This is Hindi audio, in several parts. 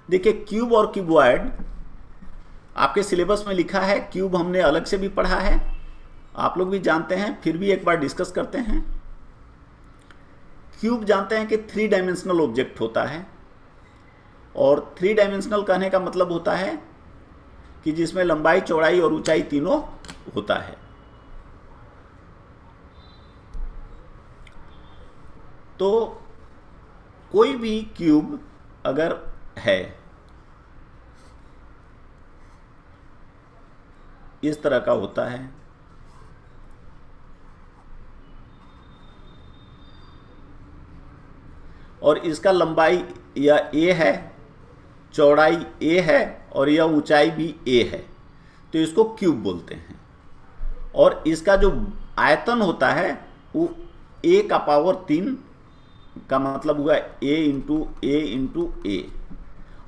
देखिए क्यूब और क्यूबॉइड आपके सिलेबस में लिखा है, क्यूब हमने अलग से भी पढ़ा है, आप लोग भी जानते हैं, फिर भी एक बार डिस्कस करते हैं। क्यूब जानते हैं कि 3 डायमेंशनल ऑब्जेक्ट होता है, और 3 डायमेंशनल कहने का मतलब होता है कि जिसमें लंबाई चौड़ाई और ऊंचाई तीनों होता है। तो कोई भी क्यूब अगर है इस तरह का होता है, और इसका लंबाई या a है, चौड़ाई a है, और यह ऊंचाई भी a है, तो इसको क्यूब बोलते हैं। और इसका जो आयतन होता है वो a का पावर 3 का मतलब हुआ a इंटू ए।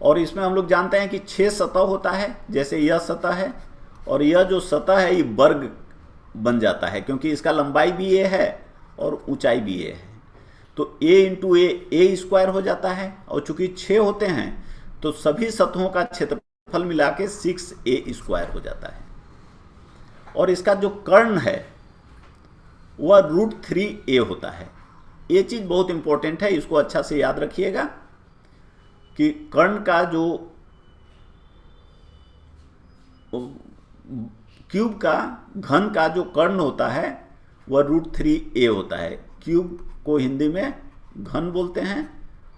और इसमें हम लोग जानते हैं कि 6 सतह होता है, जैसे यह सतह है, और यह जो सतह है ये वर्ग बन जाता है, क्योंकि इसका लंबाई भी a है और ऊंचाई भी a है। तो a इंटू ए स्क्वायर हो जाता है, और चूंकि 6 होते हैं तो सभी सतहों का क्षेत्रफल मिला के 6a स्क्वायर हो जाता है। और इसका जो कर्ण है वह √3a होता है। ये चीज बहुत इंपॉर्टेंट है, इसको अच्छा से याद रखिएगा कि कर्ण का जो क्यूब का घन का जो कर्ण होता है वह √3a होता है। क्यूब को हिंदी में घन बोलते हैं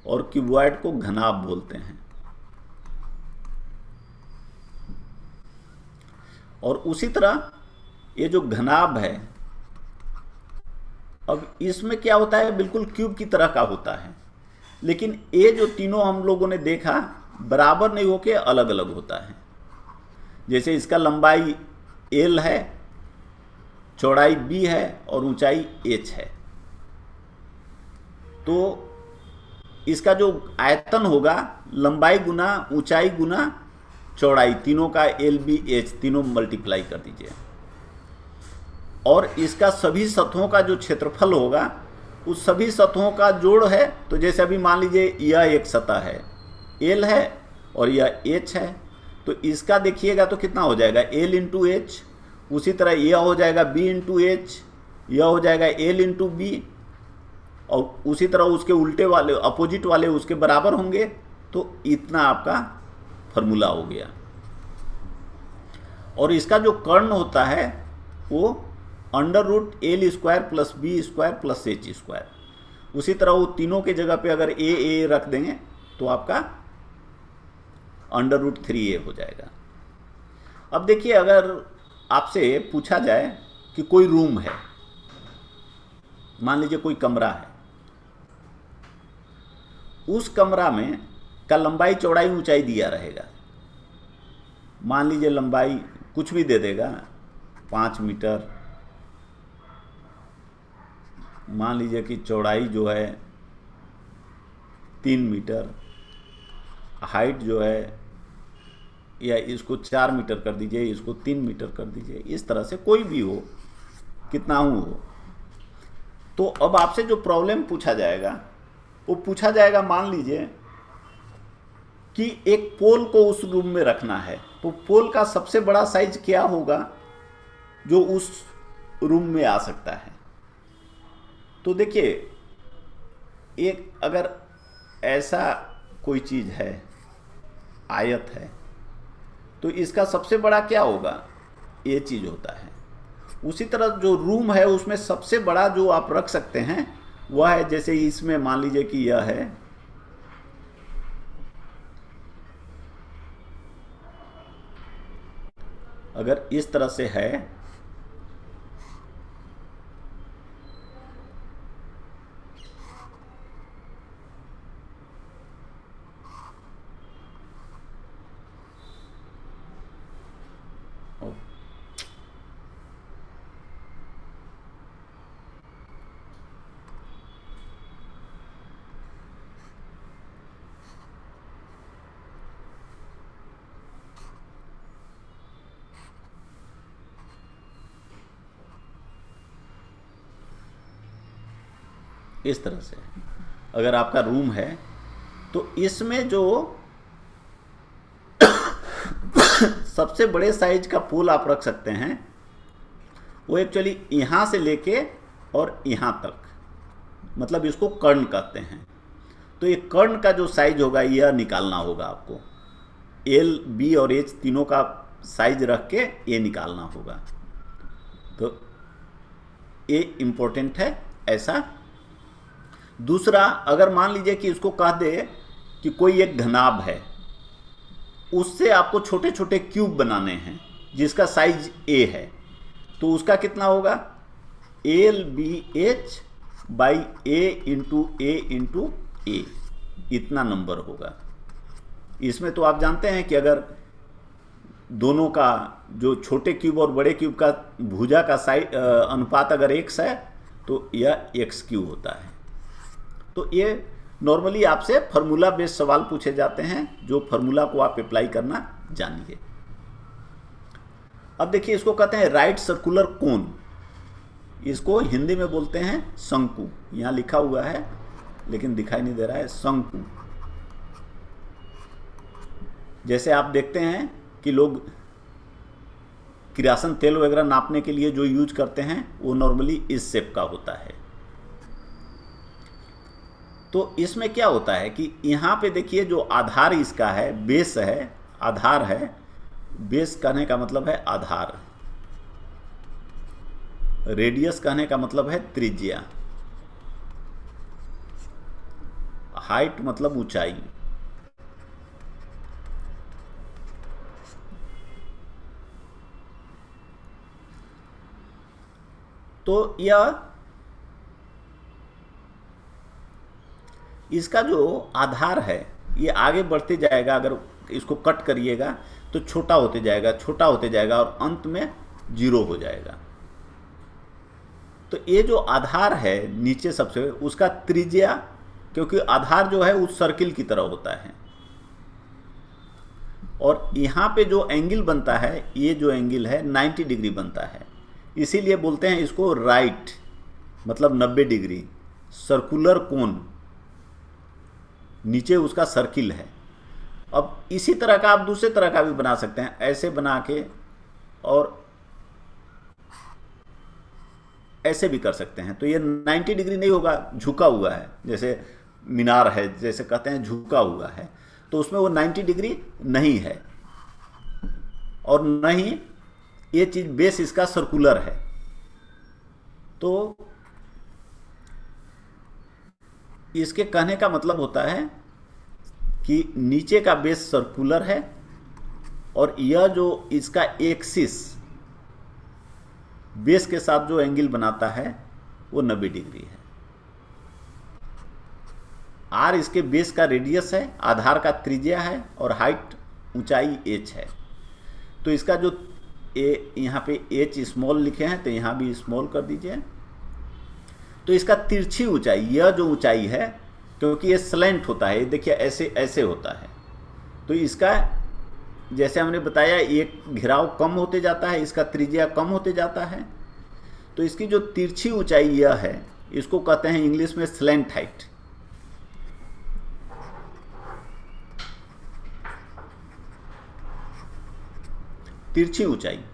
और क्यूबॉइड को घनाभ बोलते हैं। और उसी तरह ये जो घनाभ है, अब इसमें क्या होता है, बिल्कुल क्यूब की तरह का होता है, लेकिन ये जो तीनों हम लोगों ने देखा बराबर नहीं होके अलग अलग होता है। जैसे इसका लंबाई l है, चौड़ाई b है और ऊंचाई h है, तो इसका जो आयतन होगा लंबाई गुना ऊंचाई गुना चौड़ाई, तीनों का l b h तीनों मल्टीप्लाई कर दीजिए, और इसका सभी सतहों का जो क्षेत्रफल होगा उस सभी सतहों का जोड़ है। तो जैसे अभी मान लीजिए यह एक सतह है, l है और यह h है, तो इसका देखिएगा तो कितना हो जाएगा l इंटू एच। उसी तरह यह हो जाएगा b इंटू एच, यह हो जाएगा l इंटू बी, और उसी तरह उसके उल्टे वाले अपोजिट वाले उसके बराबर होंगे। तो इतना आपका फॉर्मूला हो गया। और इसका जो कर्ण होता है वो √l² plus b² plus h²। उसी तरह वो तीनों के जगह पे अगर a रख देंगे तो आपका √3a हो जाएगा। अब देखिए, अगर आपसे पूछा जाए कि कोई रूम है, मान लीजिए कोई कमरा है, उस कमरा में का लंबाई चौड़ाई ऊंचाई दिया रहेगा। मान लीजिए लंबाई कुछ भी दे देगा, 5 मीटर, मान लीजिए कि चौड़ाई जो है 3 मीटर, हाइट जो है या इसको 4 मीटर कर दीजिए, इसको 3 मीटर कर दीजिए, इस तरह से कोई भी हो, कितना हो। तो अब आपसे जो प्रॉब्लम पूछा जाएगा वो पूछा जाएगा, मान लीजिए कि एक पोल को उस रूम में रखना है, तो पोल का सबसे बड़ा साइज क्या होगा जो उस रूम में आ सकता है। तो देखिए, एक अगर ऐसा कोई चीज है, आयत है, तो इसका सबसे बड़ा क्या होगा, ये चीज होता है। उसी तरह जो रूम है उसमें सबसे बड़ा जो आप रख सकते हैं वह है, जैसे इसमें मान लीजिए कि यह है, अगर इस तरह से है, इस तरह से अगर आपका रूम है, तो इसमें जो सबसे बड़े साइज का पोल आप रख सकते हैं, वो एक्चुअली यहाँ से लेके और यहाँ तक, मतलब इसको कर्ण कहते हैं। तो ये कर्ण का जो साइज होगा यह निकालना होगा आपको, एल, बी और एच तीनों का साइज रख के ये निकालना होगा। तो ये इम्पोर्टेंट है ऐसा। दूसरा, अगर मान लीजिए कि इसको कह दे कि कोई एक घनाभ है, उससे आपको छोटे छोटे क्यूब बनाने हैं जिसका साइज ए है, तो उसका कितना होगा, L B H by A into A, इतना नंबर होगा। इसमें तो आप जानते हैं कि अगर दोनों का जो छोटे क्यूब और बड़े क्यूब का भुजा का साइज अनुपात अगर x है तो यह x क्यूब होता है। तो ये नॉर्मली आपसे फार्मूला बेस्ड सवाल पूछे जाते हैं, जो फार्मूला को आप अप्लाई करना जानिए। अब देखिए, इसको कहते हैं राइट सर्कुलर कोन, इसको हिंदी में बोलते हैं शंकु। यहाँ लिखा हुआ है लेकिन दिखाई नहीं दे रहा है, शंकु। जैसे आप देखते हैं कि लोग किरासन तेल वगैरह नापने के लिए जो यूज करते हैं वो नॉर्मली इस शेप का होता है। तो इसमें क्या होता है कि यहाँ पे देखिए जो आधार इसका है, बेस है, आधार है, बेस कहने का मतलब है आधार, रेडियस कहने का मतलब है त्रिज्या, हाइट मतलब ऊंचाई। तो यह इसका जो आधार है ये आगे बढ़ते जाएगा, अगर इसको कट करिएगा तो छोटा होते जाएगा, छोटा होते जाएगा और अंत में 0 हो जाएगा। तो ये जो आधार है नीचे सबसे, उसका त्रिज्या, क्योंकि आधार जो है उस सर्किल की तरह होता है, और यहाँ पे जो एंगल बनता है, ये जो एंगल है 90 डिग्री बनता है, इसीलिए बोलते हैं इसको राइट, मतलब 90 डिग्री सर्कुलर कोन, नीचे उसका सर्किल है। अब इसी तरह का आप दूसरे तरह का भी बना सकते हैं, ऐसे बना के और ऐसे भी कर सकते हैं। तो ये 90 डिग्री नहीं होगा, झुका हुआ है, जैसे मीनार है, जैसे कहते हैं झुका हुआ है, तो उसमें वो 90 डिग्री नहीं है। और नहीं, ये चीज बेस इसका सर्कुलर है। तो इसके कहने का मतलब होता है कि नीचे का बेस सर्कुलर है और यह जो इसका एक्सिस बेस के साथ जो एंगल बनाता है वो 90 डिग्री है। आर इसके बेस का रेडियस है, आधार का त्रिज्या है और हाइट ऊंचाई h है। तो इसका जो यहाँ पे h स्मॉल लिखे हैं तो यहाँ भी स्मॉल कर दीजिए। तो इसका तिरछी ऊंचाई, यह जो ऊंचाई है, क्योंकि ये स्लैंट होता है, देखिए ऐसे ऐसे होता है, तो इसका जैसे हमने बताया एक घेराव कम होते जाता है, इसका त्रिज्या कम होते जाता है। तो इसकी जो तिरछी ऊंचाई यह है, इसको कहते हैं इंग्लिश में स्लैंट हाइट। तिरछी ऊंचाई,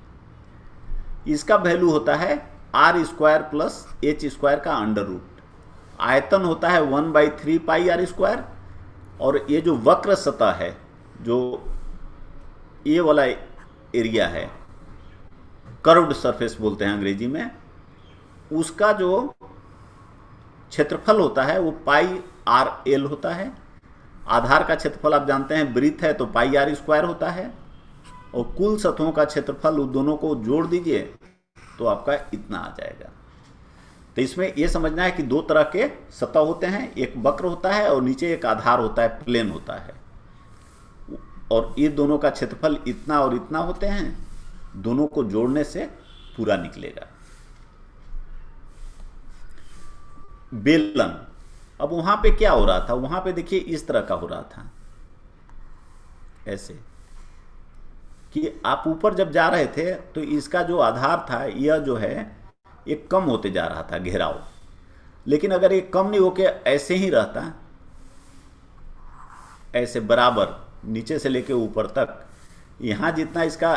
इसका वैल्यू होता है R square plus H square का अंडर रूट। आयतन होता है 1/3 पाई आर स्क्वायर, और ये जो वक्र सतह है, जो ये वाला एरिया है, कर्व्ड सरफेस बोलते हैं अंग्रेजी में, उसका जो क्षेत्रफल होता है वो पाई आर एल होता है। आधार का क्षेत्रफल आप जानते हैं ब्रीथ है तो पाई आर स्क्वायर होता है, और कुल सतहों का क्षेत्रफल उन दोनों को जोड़ दीजिए तो आपका इतना आ जाएगा। तो इसमें यह समझना है कि दो तरह के सतह होते हैं, एक वक्र होता है और नीचे एक आधार होता है, प्लेन होता है, और ये दोनों का क्षेत्रफल इतना और इतना होते हैं, दोनों को जोड़ने से पूरा निकलेगा। बेलन, अब वहां पे क्या हो रहा था, वहां पे देखिए इस तरह का हो रहा था, ऐसे कि आप ऊपर जब जा रहे थे तो इसका जो आधार था यह जो है ये कम होते जा रहा था घेराव, लेकिन अगर ये कम नहीं होके ऐसे ही रहता, ऐसे बराबर नीचे से लेके ऊपर तक, यहाँ जितना इसका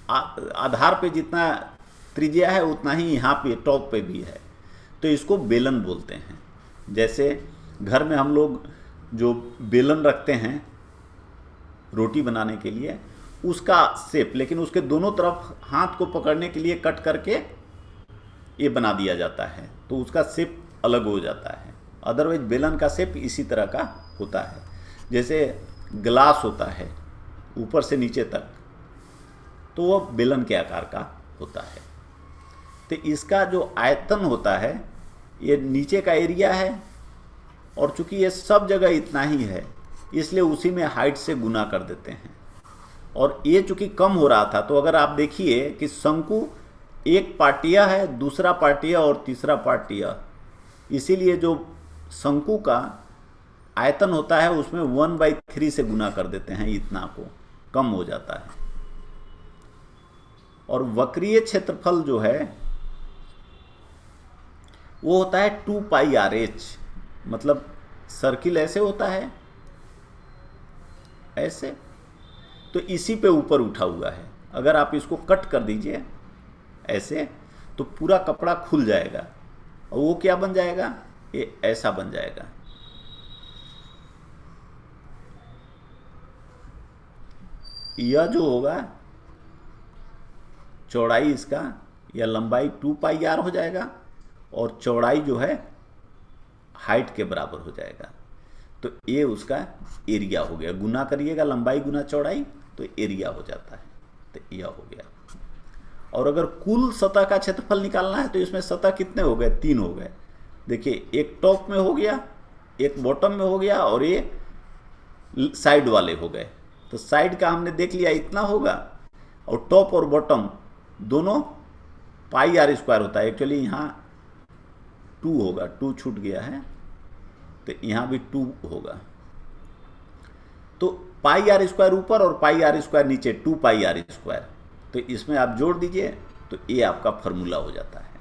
आधार पे जितना त्रिज्या है उतना ही यहाँ पे टॉप पे भी है, तो इसको बेलन बोलते हैं। जैसे घर में हम लोग जो बेलन रखते हैं रोटी बनाने के लिए, उसका शेप, लेकिन उसके दोनों तरफ हाथ को पकड़ने के लिए कट करके ये बना दिया जाता है, तो उसका शेप अलग हो जाता है। अदरवाइज बेलन का शेप इसी तरह का होता है। जैसे ग्लास होता है ऊपर से नीचे तक, तो वह बेलन के आकार का होता है। तो इसका जो आयतन होता है, ये नीचे का एरिया है, और चूंकि ये सब जगह इतना ही है इसलिए उसी में हाइट से गुना कर देते हैं। और ये चूंकि कम हो रहा था, तो अगर आप देखिए कि शंकु एक पार्टिया है, दूसरा पार्टिया और तीसरा पार्टिया, इसीलिए जो शंकु का आयतन होता है उसमें 1/3 से गुना कर देते हैं, इतना को कम हो जाता है। और वक्रीय क्षेत्रफल जो है वो होता है 2πRh, मतलब सर्किल ऐसे होता है, ऐसे, तो इसी पे ऊपर उठा हुआ है। अगर आप इसको कट कर दीजिए ऐसे, तो पूरा कपड़ा खुल जाएगा, और वो क्या बन जाएगा, ये ऐसा बन जाएगा। यह जो होगा चौड़ाई इसका या लंबाई 2πr हो जाएगा, और चौड़ाई जो है हाइट के बराबर हो जाएगा। तो ये उसका एरिया हो गया। गुना करिएगा लंबाई गुना चौड़ाई तो एरिया हो जाता है, तो यह हो गया। और अगर कुल सतह का क्षेत्रफल निकालना है तो इसमें सतह कितने हो गए, 3 हो गए। देखिए, एक टॉप में हो गया, एक बॉटम में हो गया, और ये साइड वाले हो गए। तो साइड का हमने देख लिया इतना होगा, और टॉप और बॉटम दोनों πr² होता है। एक्चुअली यहाँ 2 होगा, 2 छूट गया है, तो यहाँ भी 2 होगा। तो πr² ऊपर और πr² नीचे, 2πr²। तो इसमें आप जोड़ दीजिए तो ये आपका फॉर्मूला हो जाता है।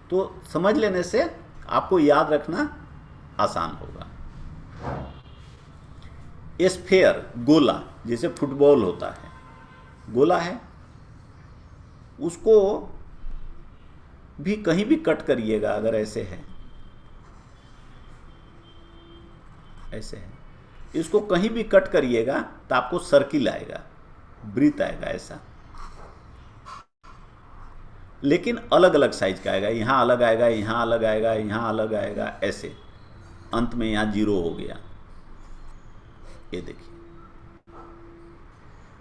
तो समझ लेने से आपको याद रखना आसान होगा। स्फेयर, गोला, जैसे फुटबॉल होता है, गोला है, उसको भी कहीं भी कट करिएगा, अगर ऐसे है, ऐसे है, इसको कहीं भी कट करिएगा तो आपको सर्किल आएगा, वृत्त आएगा ऐसा, लेकिन अलग अलग साइज का आएगा। यहाँ अलग आएगा, यहाँ अलग आएगा, यहाँ अलग आएगा, ऐसे अंत में यहाँ 0 हो गया। ये देखिए,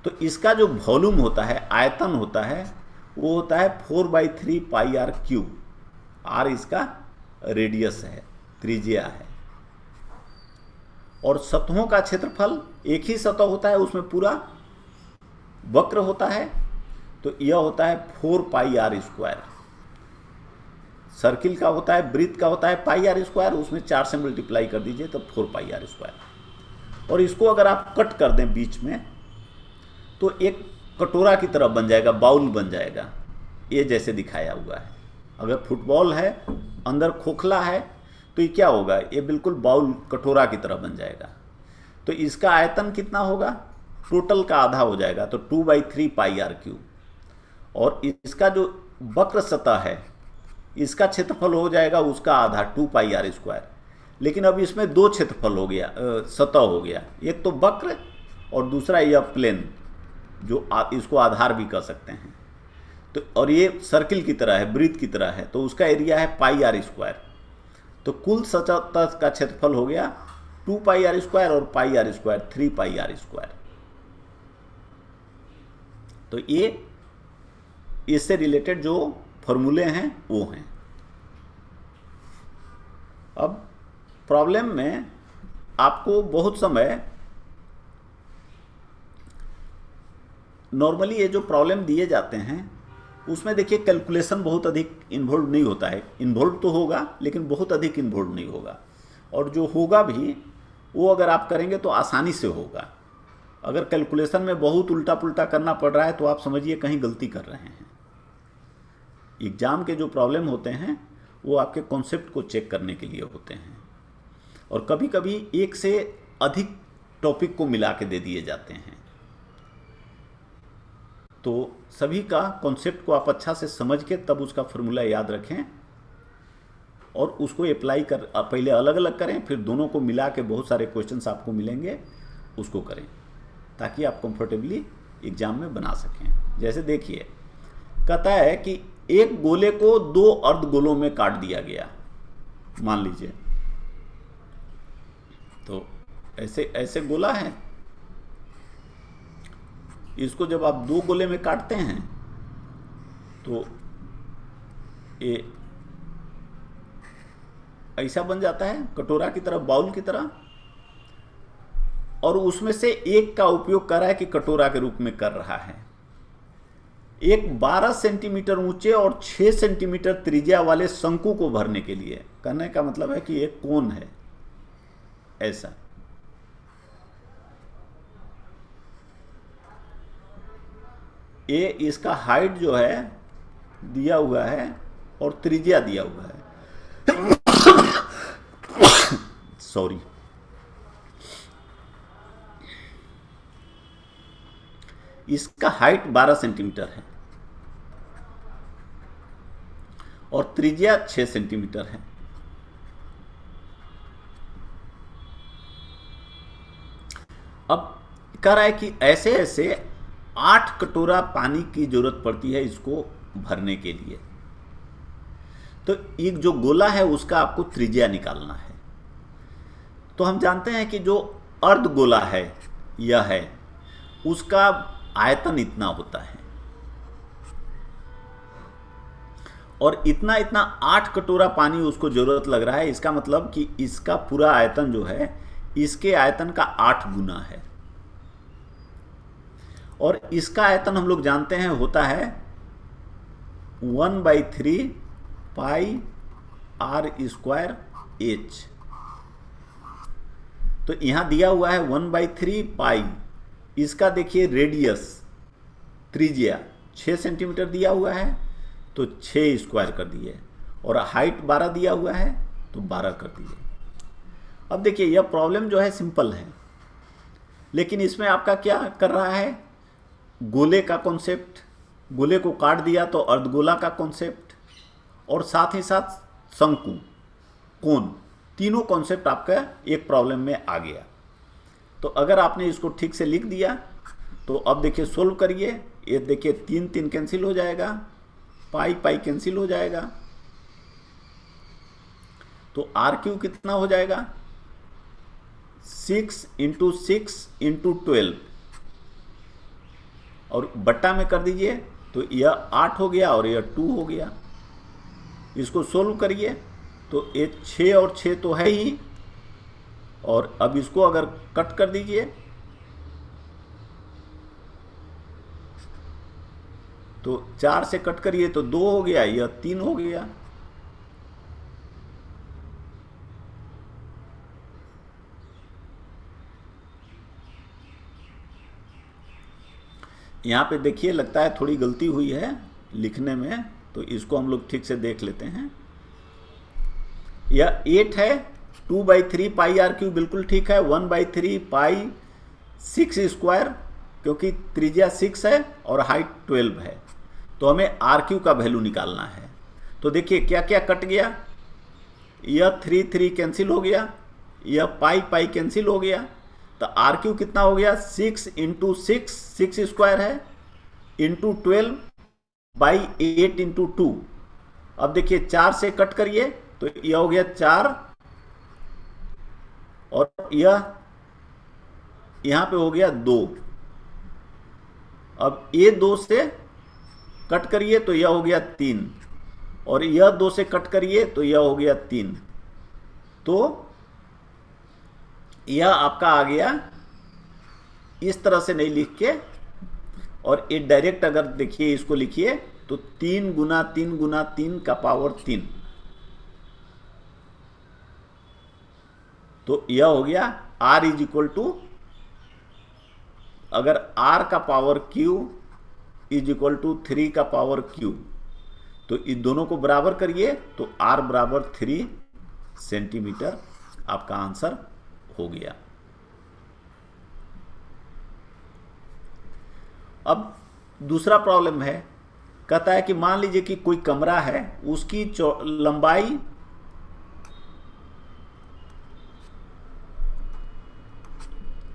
तो इसका जो वॉल्यूम होता है, आयतन होता है, वो होता है 4/3πr³। r इसका रेडियस है, त्रिज्या है। और सतहों का क्षेत्रफल, एक ही सतह होता है, उसमें पूरा वक्र होता है, तो यह होता है 4πr²। सर्किल का होता है, वृत्त का होता है πr², उसमें 4 से मल्टीप्लाई कर दीजिए तो 4πr²। और इसको अगर आप कट कर दें बीच में, तो एक कटोरा की तरह बन जाएगा, बाउल बन जाएगा, ये जैसे दिखाया हुआ है। अगर फुटबॉल है, अंदर खोखला है, तो ये क्या होगा, ये बिल्कुल बाउल, कटोरा की तरह बन जाएगा। तो इसका आयतन कितना होगा, टोटल का आधा हो जाएगा, तो 2/3πr³। और इसका जो वक्र सतह है, इसका क्षेत्रफल हो जाएगा उसका आधा, 2πr²। लेकिन अब इसमें 2 क्षेत्रफल हो गया, सतह हो गया, एक तो वक्र और दूसरा यह प्लेन, जो इसको आधार भी कह सकते हैं। तो और ये सर्किल की तरह है, वृत्त की तरह है, तो उसका एरिया है πr²। तो कुल सतह का क्षेत्रफल हो गया 2πr² और πr², 3πr²। तो ये इससे रिलेटेड जो फॉर्मूले हैं वो हैं। अब प्रॉब्लम में आपको बहुत समय, नॉर्मली ये जो प्रॉब्लम दिए जाते हैं उसमें देखिए कैलकुलेशन बहुत अधिक इन्वॉल्व नहीं होता है। इन्वॉल्व तो होगा लेकिन बहुत अधिक इन्वॉल्व नहीं होगा, और जो होगा भी वो अगर आप करेंगे तो आसानी से होगा। अगर कैलकुलेशन में बहुत उल्टा पुल्टा करना पड़ रहा है तो आप समझिए कहीं गलती कर रहे हैं। एग्ज़ाम के जो प्रॉब्लम होते हैं वो आपके कॉन्सेप्ट को चेक करने के लिए होते हैं, और कभी कभी एक से अधिक टॉपिक को मिला के दे दिए जाते हैं। तो सभी का कॉन्सेप्ट को आप अच्छा से समझ के तब उसका फॉर्मूला याद रखें और उसको अप्लाई कर, पहले अलग अलग करें, फिर दोनों को मिला के बहुत सारे क्वेश्चंस आपको मिलेंगे, उसको करें ताकि आप कंफर्टेबली एग्जाम में बना सकें। जैसे देखिए, कहता है कि एक गोले को 2 अर्धगोलों में काट दिया गया, मान लीजिए। तो ऐसे ऐसे गोला है, इसको जब आप 2 गोले में काटते हैं तो ये ऐसा बन जाता है, कटोरा की तरह, बाउल की तरह, और उसमें से एक का उपयोग कर रहा है कि कटोरा के रूप में कर रहा है। एक 12 सेंटीमीटर ऊंचे और 6 सेंटीमीटर त्रिज्या वाले शंकु को भरने के लिए, कहने का मतलब है कि एक कोन है ऐसा। ये इसका हाइट जो है दिया हुआ है और त्रिज्या दिया हुआ है। सॉरी, इसका हाइट 12 सेंटीमीटर है और त्रिज्या 6 सेंटीमीटर है। अब कह रहा है कि ऐसे ऐसे 8 कटोरा पानी की जरूरत पड़ती है इसको भरने के लिए। तो एक जो गोला है उसका आपको त्रिज्या निकालना है। तो हम जानते हैं कि जो अर्ध गोला है यह है, उसका आयतन इतना होता है, और इतना इतना 8 कटोरा पानी उसको जरूरत लग रहा है। इसका मतलब कि इसका पूरा आयतन जो है इसके आयतन का 8 गुना है, और इसका आयतन हम लोग जानते हैं होता है 1/3 पाई r² h। तो यहां दिया हुआ है 1/3 पाई, इसका देखिए रेडियस, त्रिज्या 6 सेंटीमीटर दिया हुआ है तो 6 स्क्वायर कर दिए, और हाइट 12 दिया हुआ है तो 12 कर दिए। अब देखिए यह प्रॉब्लम जो है सिंपल है, लेकिन इसमें आपका क्या कर रहा है, गोले का कॉन्सेप्ट, गोले को काट दिया तो अर्धगोला का कॉन्सेप्ट, और साथ ही साथ शंकु, कोन, तीनों कॉन्सेप्ट आपका एक प्रॉब्लम में आ गया। तो अगर आपने इसको ठीक से लिख दिया तो अब देखिए सोल्व करिए। ये देखिए 3 3 कैंसिल हो जाएगा, पाई पाई कैंसिल हो जाएगा, तो RQ कितना हो जाएगा, 6 × 6 × 12, और बट्टा में कर दीजिए तो यह 8 हो गया और यह 2 हो गया। इसको सोल्व करिए तो ये 6 और 6 तो है ही, और अब इसको अगर कट कर दीजिए तो 4 से कट करिए तो 2 हो गया, यह 3 हो गया। यहाँ पे देखिए लगता है थोड़ी गलती हुई है लिखने में, तो इसको हम लोग ठीक से देख लेते हैं। यह 8 है, 2/3 पाई RQ बिल्कुल ठीक है, 1/3 पाई 6 स्क्वायर, क्योंकि त्रिज्या 6 है और हाइट 12 है, तो हमें RQ का वैल्यू निकालना है। तो देखिए क्या क्या कट गया, यह 3 3 कैंसिल हो गया, यह पाई पाई कैंसिल हो गया, तो RQ कितना हो गया, 6 × 6, 6 स्क्वायर है, इंटू 12/8 × 2। अब देखिए 4 से कट करिए तो यह हो गया 4, और यह यहां पे हो गया 2। अब ये 2 से कट करिए तो यह हो गया 3, और यह 2 से कट करिए तो यह हो गया 3। तो यह आपका आ गया, इस तरह से नहीं लिख के, और ये डायरेक्ट अगर देखिए इसको लिखिए तो 3 × 3 × 3 का पावर 3, तो यह हो गया R = अगर R का पावर Q = 3 का पावर Q, तो इन दोनों को बराबर करिए तो R = 3 सेंटीमीटर आपका आंसर हो गया। अब दूसरा प्रॉब्लम है, कहता है कि मान लीजिए कि कोई कमरा है, उसकी लंबाई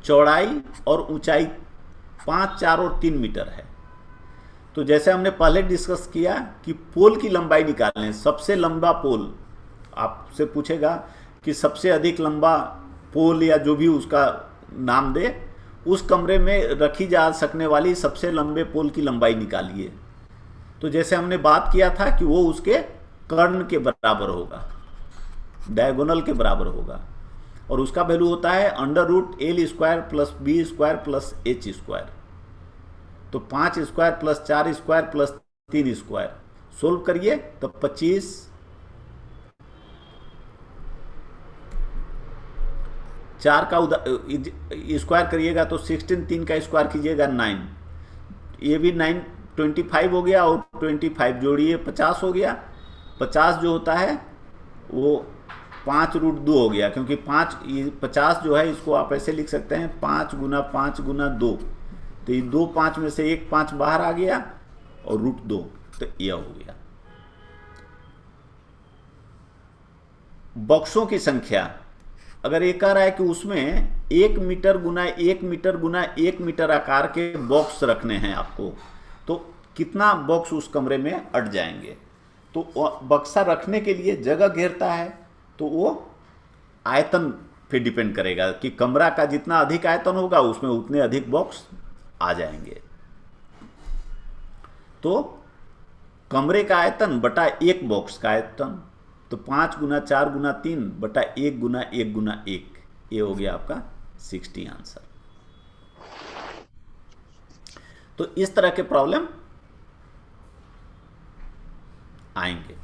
चौड़ाई और ऊंचाई 5, 4 और 3 मीटर है। तो जैसे हमने पहले डिस्कस किया कि पोल की लंबाई निकालें, सबसे लंबा पोल आपसे पूछेगा कि सबसे अधिक लंबा पोल या जो भी उसका नाम दे, उस कमरे में रखी जा सकने वाली सबसे लंबे पोल की लंबाई निकालिए। तो जैसे हमने बात किया था कि वो उसके कर्ण के बराबर होगा, डायगोनल के बराबर होगा, और उसका वैल्यू होता है √L² plus B² plus H²। तो 5² प्लस 4² प्लस 3², सोल्व करिए तो 25, 4 का स्क्वायर करिएगा तो 16, 3 का स्क्वायर कीजिएगा 9, ये भी 9 25 हो गया, और 25 जोड़िए 50 हो गया। 50 जो होता है वो 5√2 हो गया, क्योंकि 50 जो है इसको आप ऐसे लिख सकते हैं 5 गुना 5 गुना 2, तो ये 2 5 में से एक 5 बाहर आ गया और √2, तो यह हो गया। बॉक्सों की संख्या, अगर ये कह रहा है कि उसमें 1 मीटर गुना 1 मीटर गुना 1 मीटर आकार के बॉक्स रखने हैं आपको, तो कितना बॉक्स उस कमरे में अट जाएंगे। तो बक्सा रखने के लिए जगह घेरता है, तो वो आयतन पे डिपेंड करेगा कि कमरा का जितना अधिक आयतन होगा उसमें उतने अधिक बॉक्स आ जाएंगे। तो कमरे का आयतन बटा एक बॉक्स का आयतन, तो 5 गुना 4 गुना 3 बटा 1 गुना 1 गुना 1, ये हो गया आपका 60 आंसर। तो इस तरह के प्रॉब्लम आएंगे।